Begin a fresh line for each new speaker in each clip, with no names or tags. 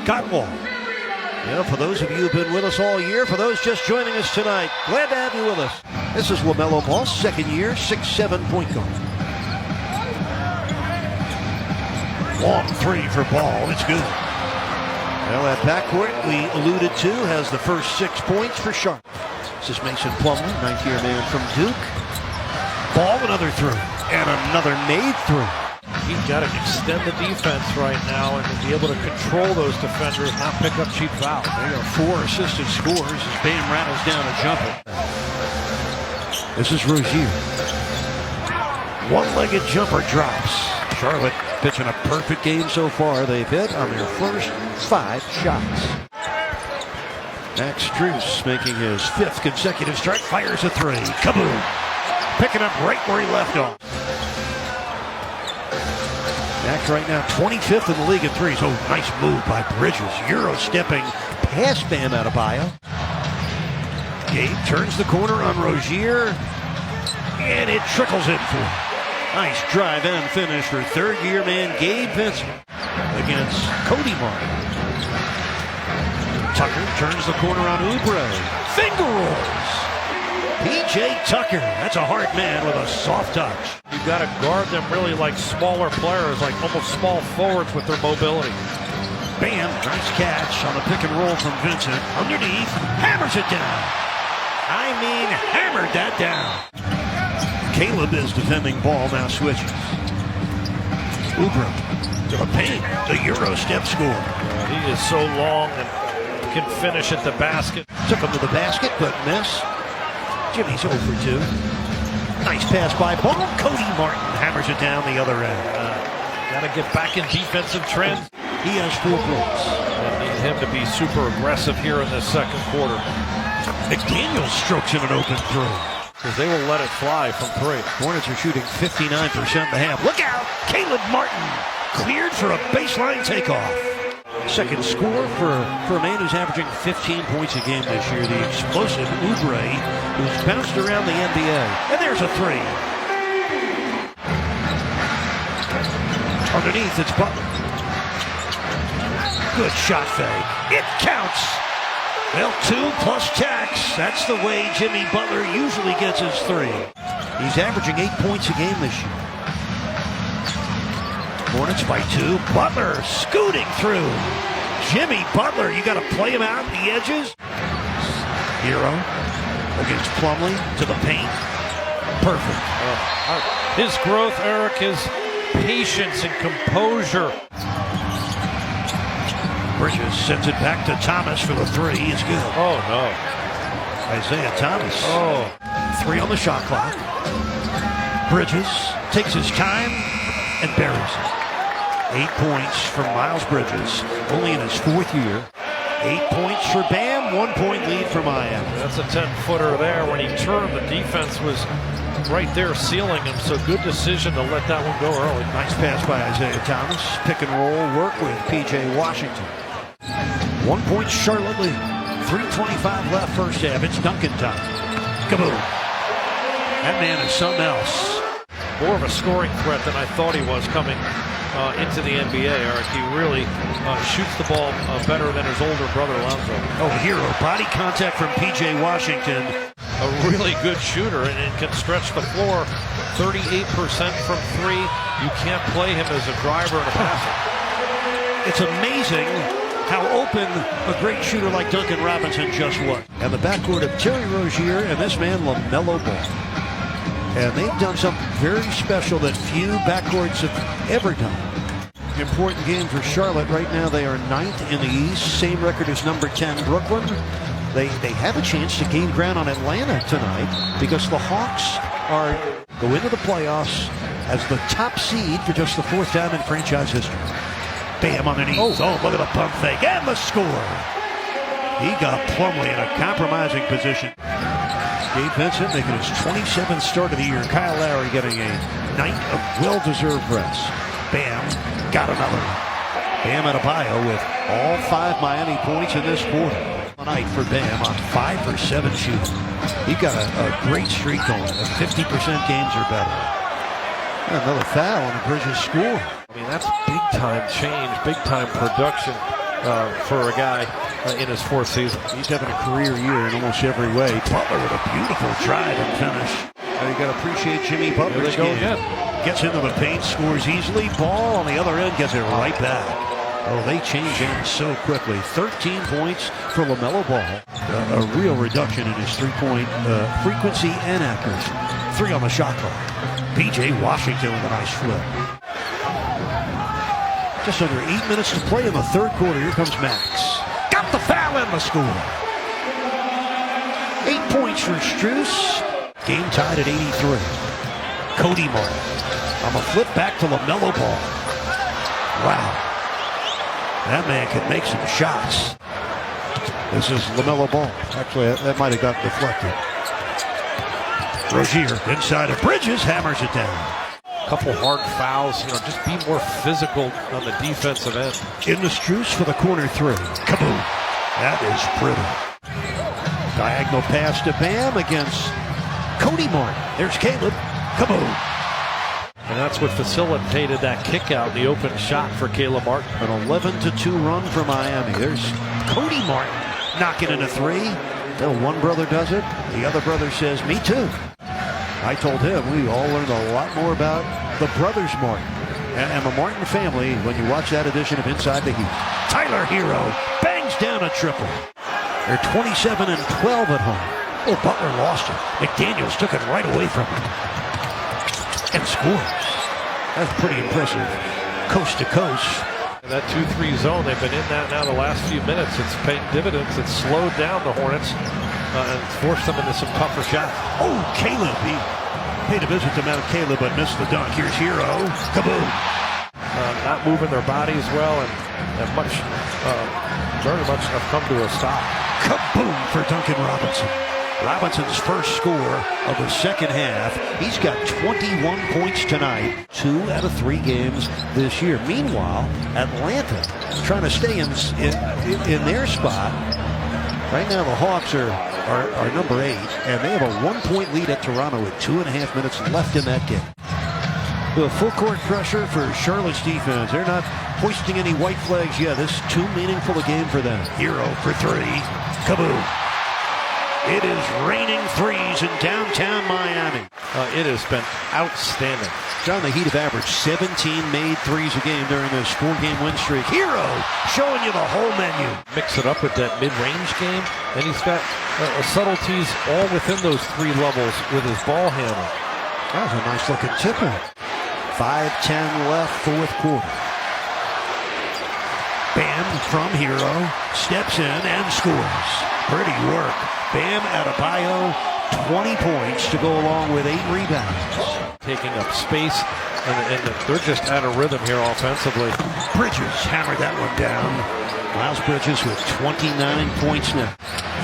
Scott Wall. Yeah, for those of you who've been with us all year, for those just joining us tonight, glad to have you with us. This is LaMelo Ball, second year, 6'7" point guard. Long three for Ball, it's good. Well, that backcourt we alluded to has the first 6 points for Charlotte. This is Mason Plumlee, ninth-year man from Duke. Ball, another three, and another made three.
He's got to extend the defense right now and be able to control those defenders, not pick up cheap fouls.
There are 4 assisted scores as Bam rattles down a jumper. This is Rozier. One-legged jumper drops. Charlotte pitching a perfect game so far. They've hit on their first 5 shots. Max Strus making his 5th consecutive strike, fires a three. Kaboom! Picking up right where he left off. Max right now 25th in the league in threes. Oh, nice move by Bridges. Euro stepping past Bam Adebayo. Gabe turns the corner on Rozier, and it trickles in for him. Nice drive and finish for third-year man Gabe Vincent against Cody Martin. Tucker turns the corner on Oubre. Finger rolls. P.J. Tucker, that's a hard man with a soft touch.
You've got to guard them really like smaller players, like almost small forwards with their mobility.
Bam, nice catch on the pick and roll from Vincent. Underneath, hammers it down. I mean, hammered that down. Caleb is defending Ball, now switches. Oubre to the paint, the Euro step score.
He is so long and can finish at the basket.
Took him to the basket, but miss. Jimmy's 0 for 2. Nice pass by Ball. Cody Martin hammers it down the other end.
Got to get back in defensive trends.
He has 4 points.
I need him to be super aggressive here in this second quarter.
McDaniel strokes in an open throw.
Because they will let it fly from 3.
Hornets are shooting 59% in the half. Look out! Caleb Martin cleared for a baseline takeoff. Second score for a man who's averaging 15 points a game this year. The explosive Oubre, who's bounced around the NBA. And there's a three. Underneath, it's Butler. Good shot fake. It counts. Well, 2 plus tax. That's the way Jimmy Butler usually gets his 3. He's averaging 8 points a game this year. Hornets by 2. Butler scooting through. Jimmy Butler, you got to play him out at the edges. Hero against Plumlee to the paint. Perfect.
His growth, Eric, his patience and composure.
Bridges sends it back to Thomas for the 3. It's good.
Oh, no.
Isaiah Thomas.
Oh.
3 on the shot clock. Bridges takes his time and buries it. 8 points from Miles Bridges, only in his 4th year. 8 points for Bam, 1 point lead for Miami.
That's a 10-footer there. When he turned, the defense was right there sealing him, so good decision to let that one go early.
Nice pass by Isaiah Thomas. Pick and roll work with P.J. Washington. 1 point Charlotte lead. 3:25 left first half. It's Duncan time. Kaboom. That man is something else.
More of a scoring threat than I thought he was coming into the NBA, Eric. He really shoots the ball better than his older brother, Lonzo.
Oh, hero. Body contact from P.J. Washington.
A really good shooter and can stretch the floor. 38% from 3. You can't play him as a driver and a passer.
It's amazing how open a great shooter like Duncan Robinson just was. And the backcourt of Terry Rozier and this man, LaMelo Ball. And they've done something very special that few backcourts have ever done. Important game for Charlotte. Right now they are 9th in the East. Same record as number 10 Brooklyn. They have a chance to gain ground on Atlanta tonight because the Hawks go into the playoffs as the top seed for just the 4th time in franchise history. Bam underneath. Oh, look at the pump fake and the score. He got Plumlee in a compromising position. Gabe Vincent making his 27th start of the year. Kyle Lowry getting a night of well-deserved rest. Bam got another. Bam Adebayo with all 5 Miami points in this quarter. Tonight for Bam on 5 for 7 shooting. He got a great streak going. 50% games or better. Another foul on the Bridges score.
I mean, that's big-time change, big-time production. for a guy in his fourth season.
He's having a career year in almost every way. Butler with a beautiful drive and finish. You got to appreciate Jimmy Butler's game. Gets into the paint, scores easily. Ball on the other end, gets it right back. Oh, they change hands so quickly. 13 points for LaMelo Ball. A real reduction in his three-point frequency and accuracy. 3 on the shot clock. P.J. Washington with a nice flip. Just under 8 minutes to play in the third quarter. Here comes Max. Got the foul and the score. 8 points for Strus. Game tied at 83. Cody Martin on the flip back to LaMelo Ball. Wow. That man can make some shots. This is LaMelo Ball. Actually, that might have got deflected. Rozier inside of Bridges, hammers it down.
Couple hard fouls, just be more physical on the defensive end.
In the Strus for the corner 3. Kaboom. That is pretty. Diagonal pass to Bam against Cody Martin. There's Caleb. Kaboom.
And that's what facilitated that kick out, the open shot for Caleb Martin.
An 11-2 run for Miami. There's Cody Martin knocking in a 3. Well, one brother does it. The other brother says, me too. I told him we all learned a lot more about the brothers Martin and the Martin family when you watch that edition of Inside the Heat. Tyler Hero bangs down a triple. They're 27-12 at home. Oh, Butler lost it. McDaniels took it right away from him. And scores. That's pretty impressive. Coast to coast.
That 2-3 zone, they've been in that now the last few minutes. It's paying dividends. It's slowed down the Hornets and forced them into some tougher shots.
Oh, Caleb. He paid a visit to Mount Caleb but missed the dunk. Here's Hero. Kaboom.
Not moving their bodies well and very much have come to a stop.
Kaboom for Duncan Robinson. Robinson's first score of the second half. He's got 21 points tonight. 2 out of 3 games this year. Meanwhile, Atlanta trying to stay in their spot. Right now, the Hawks are number 8, and they have a 1-point lead at Toronto with 2.5 minutes left in that game. The full court pressure for Charlotte's defense. They're not hoisting any white flags yet. This is too meaningful a game for them. Hero for 3. Kaboom. It is raining threes in downtown Miami.
It has been outstanding.
John, the Heat have averaged 17 made threes a game during this 4-game win streak. Hero showing you the whole menu.
Mix it up with that mid-range game, and he's got subtleties all within those 3 levels with his ball handling.
That was a nice looking tip-in. 5:10 left, fourth quarter. Bam from Hero steps in and scores. Pretty work. Bam Adebayo, 20 points to go along with 8 rebounds.
Taking up space, and they're just out of rhythm here offensively.
Bridges hammered that one down. Miles Bridges with 29 points now.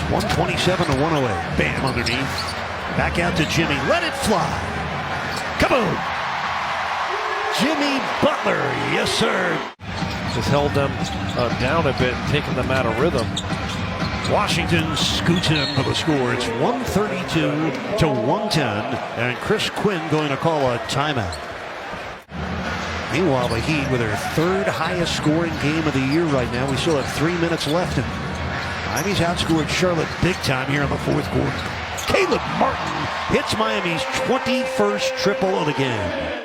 127-108. Bam underneath. Back out to Jimmy. Let it fly. Kaboom! Jimmy Butler, yes sir.
Just held them down a bit, taking them out of rhythm.
Washington scoots in for the score. It's 132-110, and Chris Quinn going to call a timeout. Meanwhile, the Heat with their 3rd highest scoring game of the year right now. We still have 3 minutes left, and Miami's outscored Charlotte big time here in the fourth quarter. Caleb Martin hits Miami's 21st triple of the game.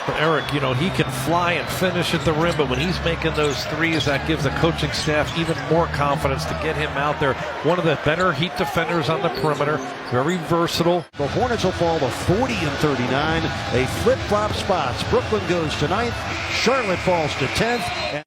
But Eric, he can fly and finish at the rim, but when he's making those threes, that gives the coaching staff even more confidence to get him out there. One of the better Heat defenders on the perimeter, very versatile.
The Hornets will fall to 40-39. They flip-flop spots. Brooklyn goes to 9th. Charlotte falls to 10th.